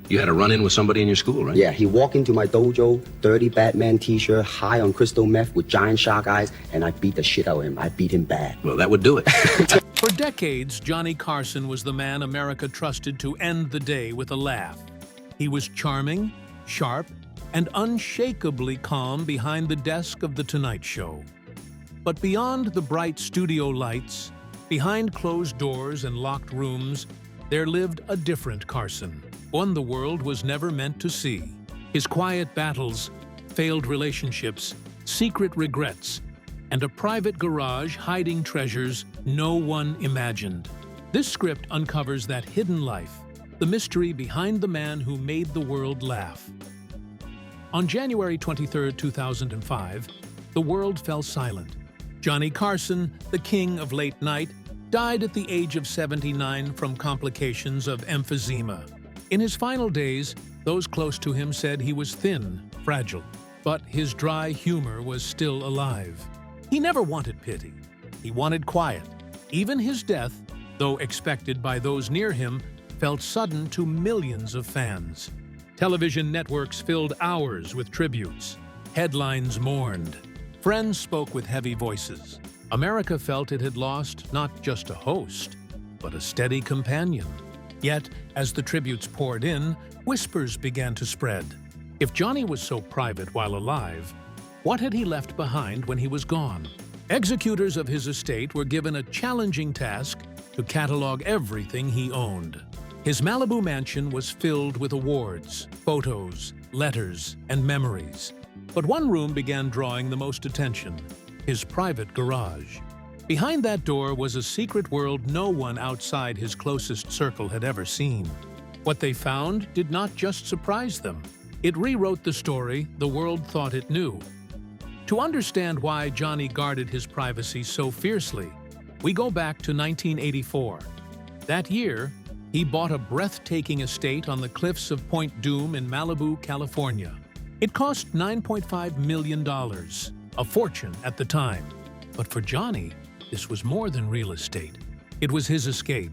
You had a run-in with somebody in your school, right? Yeah, he walked into my dojo, dirty Batman t-shirt, high on crystal meth with giant shark eyes, and I beat the shit out of him. I beat him bad. Well, that would do it. For decades, Johnny Carson was the man America trusted to end the day with a laugh. He was charming, sharp, and unshakably calm behind the desk of The Tonight Show. But beyond the bright studio lights, behind closed doors and locked rooms, there lived a different Carson, one the world was never meant to see. His quiet battles, failed relationships, secret regrets, and a private garage hiding treasures no one imagined. This script uncovers that hidden life, the mystery behind the man who made the world laugh. On January 23, 2005, the world fell silent. Johnny Carson, the king of late night, died at the age of 79 from complications of emphysema. In his final days, those close to him said he was thin, fragile, but his dry humor was still alive. He never wanted pity. He wanted quiet. Even his death, though expected by those near him, felt sudden to millions of fans. Television networks filled hours with tributes. Headlines mourned. Friends spoke with heavy voices. America felt it had lost not just a host, but a steady companion. Yet, as the tributes poured in, whispers began to spread. If Johnny was so private while alive, what had he left behind when he was gone? Executors of his estate were given a challenging task to catalog everything he owned. His Malibu mansion was filled with awards, photos, letters, and memories. But one room began drawing the most attention: his private garage. Behind that door was a secret world no one outside his closest circle had ever seen. What they found did not just surprise them. It rewrote the story the world thought it knew. To understand why Johnny guarded his privacy so fiercely, we go back to 1984. That year, he bought a breathtaking estate on the cliffs of Point Dume in Malibu, California. It cost $9.5 million, a fortune at the time. But for Johnny, this was more than real estate. It was his escape.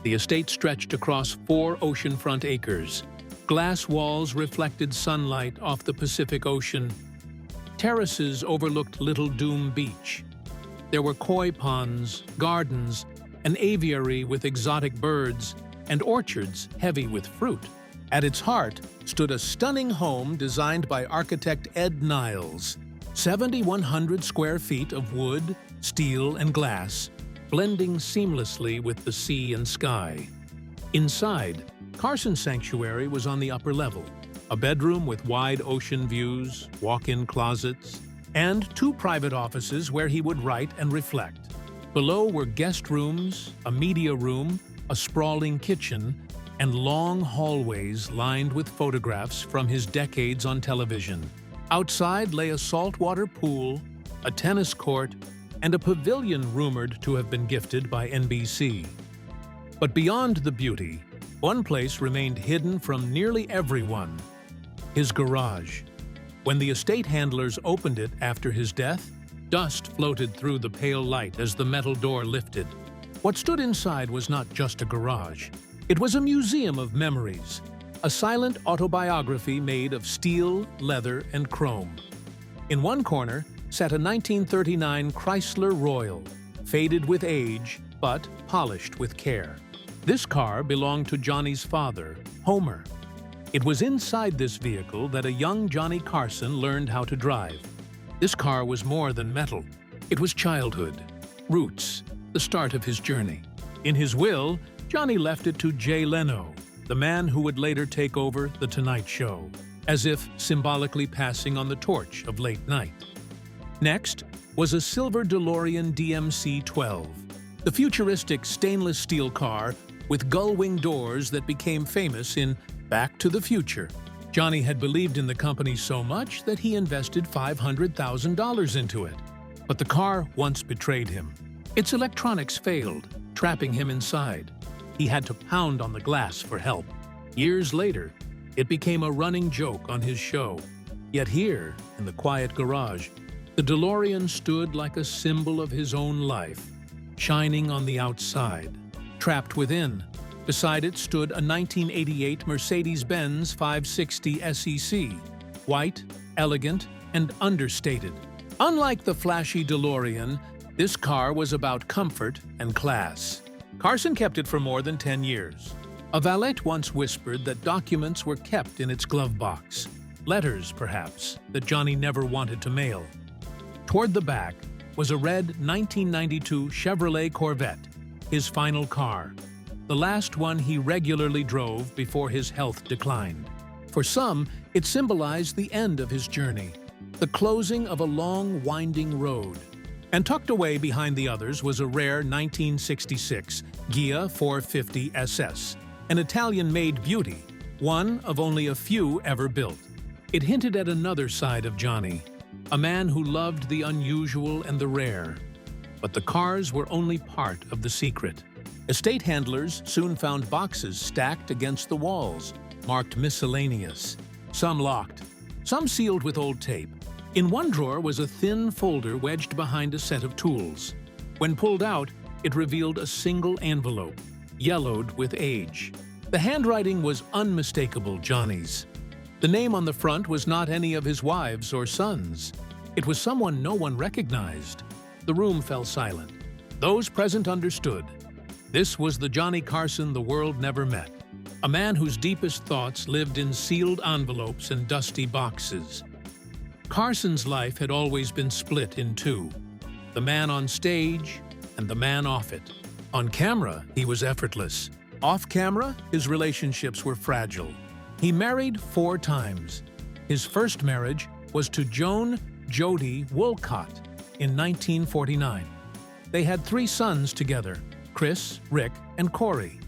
The estate stretched across 4 oceanfront acres. Glass walls reflected sunlight off the Pacific Ocean. Terraces overlooked Little Dume Beach. There were koi ponds, gardens, an aviary with exotic birds, and orchards heavy with fruit. At its heart stood a stunning home designed by architect Ed Niles. 7,100 square feet of wood, steel, and glass, blending seamlessly with the sea and sky. Inside, Carson's sanctuary was on the upper level, a bedroom with wide ocean views, walk-in closets, and 2 private offices where he would write and reflect. Below were guest rooms, a media room, a sprawling kitchen, and long hallways lined with photographs from his decades on television. Outside lay a saltwater pool, a tennis court, and a pavilion rumored to have been gifted by NBC. But beyond the beauty, one place remained hidden from nearly everyone: his garage. When the estate handlers opened it after his death, dust floated through the pale light as the metal door lifted. What stood inside was not just a garage. It was a museum of memories, a silent autobiography made of steel, leather, and chrome. In one corner sat a 1939 Chrysler Royal, faded with age but polished with care. This car belonged to Johnny's father, Homer. It was inside this vehicle that a young Johnny Carson learned how to drive. This car was more than metal. It was childhood, roots, the start of his journey. In his will, Johnny left it to Jay Leno, the man who would later take over The Tonight Show, as if symbolically passing on the torch of late night. Next was a silver DeLorean DMC-12, the futuristic stainless steel car with gull-wing doors that became famous in Back to the Future. Johnny had believed in the company so much that he invested $500,000 into it. But the car once betrayed him. Its electronics failed, trapping him inside. He had to pound on the glass for help. Years later, it became a running joke on his show. Yet here, in the quiet garage, the DeLorean stood like a symbol of his own life, shining on the outside. Trapped within, Beside it stood a 1988 Mercedes-Benz 560 SEC, white, elegant, and understated. Unlike the flashy DeLorean, this car was about comfort and class. Carson kept it for more than 10 years. A valet once whispered that documents were kept in its glove box. Letters, perhaps, that Johnny never wanted to mail. Toward the back was a red 1992 Chevrolet Corvette, his final car, the last one he regularly drove before his health declined. For some, it symbolized the end of his journey, the closing of a long, winding road. And tucked away behind the others was a rare 1966 Ghia 450 SS, an Italian-made beauty, one of only a few ever built. It hinted at another side of Johnny, a man who loved the unusual and the rare. But the cars were only part of the secret. Estate handlers soon found boxes stacked against the walls, marked miscellaneous, some locked, some sealed with old tape. In one drawer was a thin folder wedged behind a set of tools. When pulled out, it revealed a single envelope, yellowed with age. The handwriting was unmistakable Johnny's. The name on the front was not any of his wives or sons. It was someone no one recognized. The room fell silent. Those present understood. This was the Johnny Carson the world never met, a man whose deepest thoughts lived in sealed envelopes and dusty boxes. Carson's life had always been split in two, the man on stage and the man off it. On camera, he was effortless. Off camera, his relationships were fragile. He married 4 times. His first marriage was to Joan Jody Wolcott in 1949. They had 3 sons together, Chris, Rick, and Corey.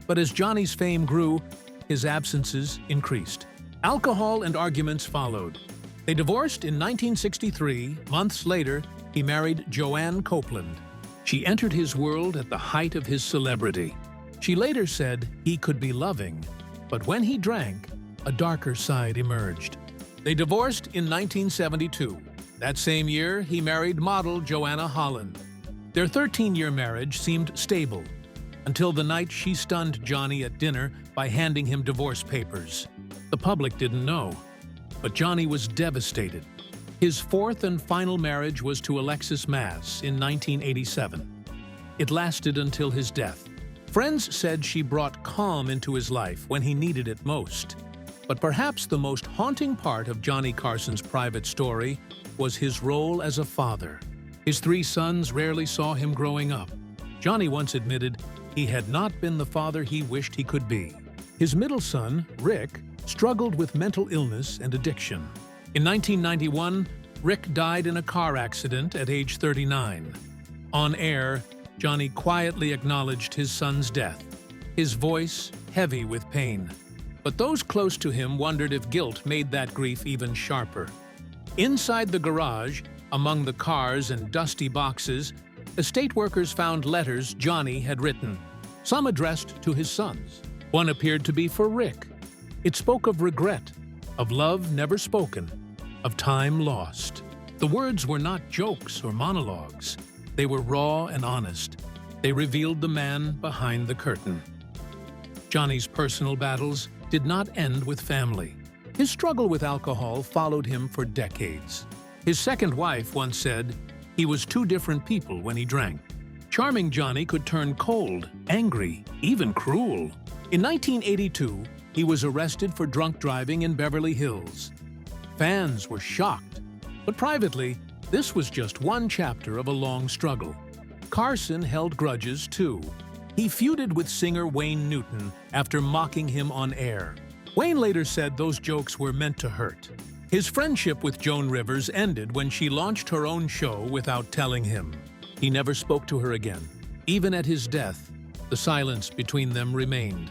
But as Johnny's fame grew, his absences increased. Alcohol and arguments followed. They divorced in 1963. Months later, he married Joanne Copeland. She entered his world at the height of his celebrity. She later said he could be loving, but when he drank, a darker side emerged. They divorced in 1972. That same year, he married model Joanna Holland. Their 13-year marriage seemed stable, until the night she stunned Johnny at dinner by handing him divorce papers. The public didn't know, but Johnny was devastated. His 4th and final marriage was to Alexis Mass in 1987. It lasted until his death. Friends said she brought calm into his life when he needed it most. But perhaps the most haunting part of Johnny Carson's private story was his role as a father. His 3 sons rarely saw him growing up. Johnny once admitted he had not been the father he wished he could be. His middle son, Rick, struggled with mental illness and addiction. In 1991, Rick died in a car accident at age 39. On air, Johnny quietly acknowledged his son's death, his voice heavy with pain. But those close to him wondered if guilt made that grief even sharper. Inside the garage, among the cars and dusty boxes, estate workers found letters Johnny had written, some addressed to his sons. One appeared to be for Rick. It spoke of regret, of love never spoken, of time lost. The words were not jokes or monologues. They were raw and honest. They revealed the man behind the curtain. Johnny's personal battles did not end with family. His struggle with alcohol followed him for decades. His second wife once said, he was 2 different people when he drank. Charming Johnny could turn cold, angry, even cruel. In 1982, he was arrested for drunk driving in Beverly Hills. Fans were shocked, but privately, this was just one chapter of a long struggle. Carson held grudges too. He feuded with singer Wayne Newton after mocking him on air. Wayne later said those jokes were meant to hurt. His friendship with Joan Rivers ended when she launched her own show without telling him. He never spoke to her again. Even at his death, the silence between them remained.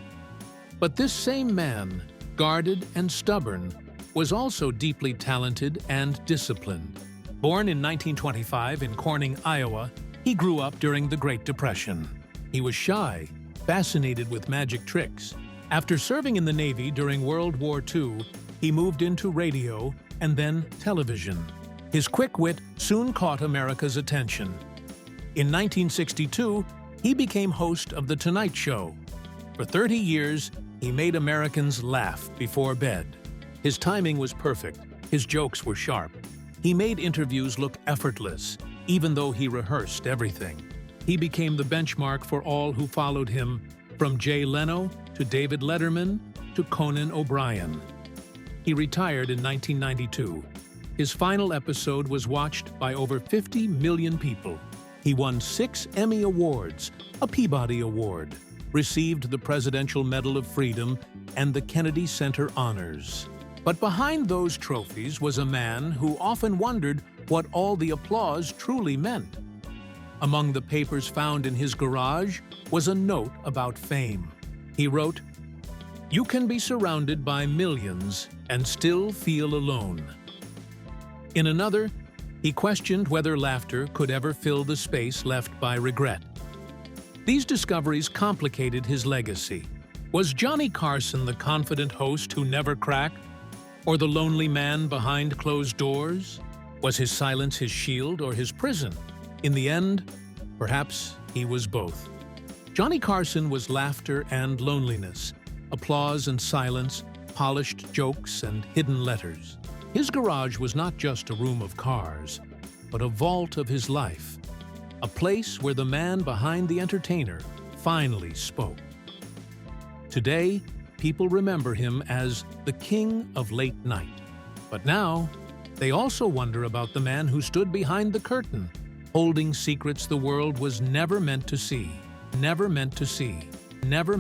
But this same man, guarded and stubborn, was also deeply talented and disciplined. Born in 1925 in Corning, Iowa, he grew up during the Great Depression. He was shy, fascinated with magic tricks. After serving in the Navy during World War II, he moved into radio and then television. His quick wit soon caught America's attention. In 1962, he became host of The Tonight Show. For 30 years, he made Americans laugh before bed. His timing was perfect. His jokes were sharp. He made interviews look effortless, even though he rehearsed everything. He became the benchmark for all who followed him, from Jay Leno to David Letterman to Conan O'Brien. He retired in 1992. His final episode was watched by over 50 million people. He won 6 Emmy Awards, a Peabody Award, received the Presidential Medal of Freedom and the Kennedy Center Honors. But behind those trophies was a man who often wondered what all the applause truly meant. Among the papers found in his garage was a note about fame. He wrote, "You can be surrounded by millions and still feel alone." In another, he questioned whether laughter could ever fill the space left by regret. These discoveries complicated his legacy. Was Johnny Carson the confident host who never cracked? Or the lonely man behind closed doors? Was his silence his shield or his prison? In the end, perhaps he was both. Johnny Carson was laughter and loneliness, applause and silence, polished jokes and hidden letters. His garage was not just a room of cars, but a vault of his life, a place where the man behind the entertainer finally spoke. Today, people remember him as the king of late night. But now, they also wonder about the man who stood behind the curtain, holding secrets the world was never meant to see, never meant to see, never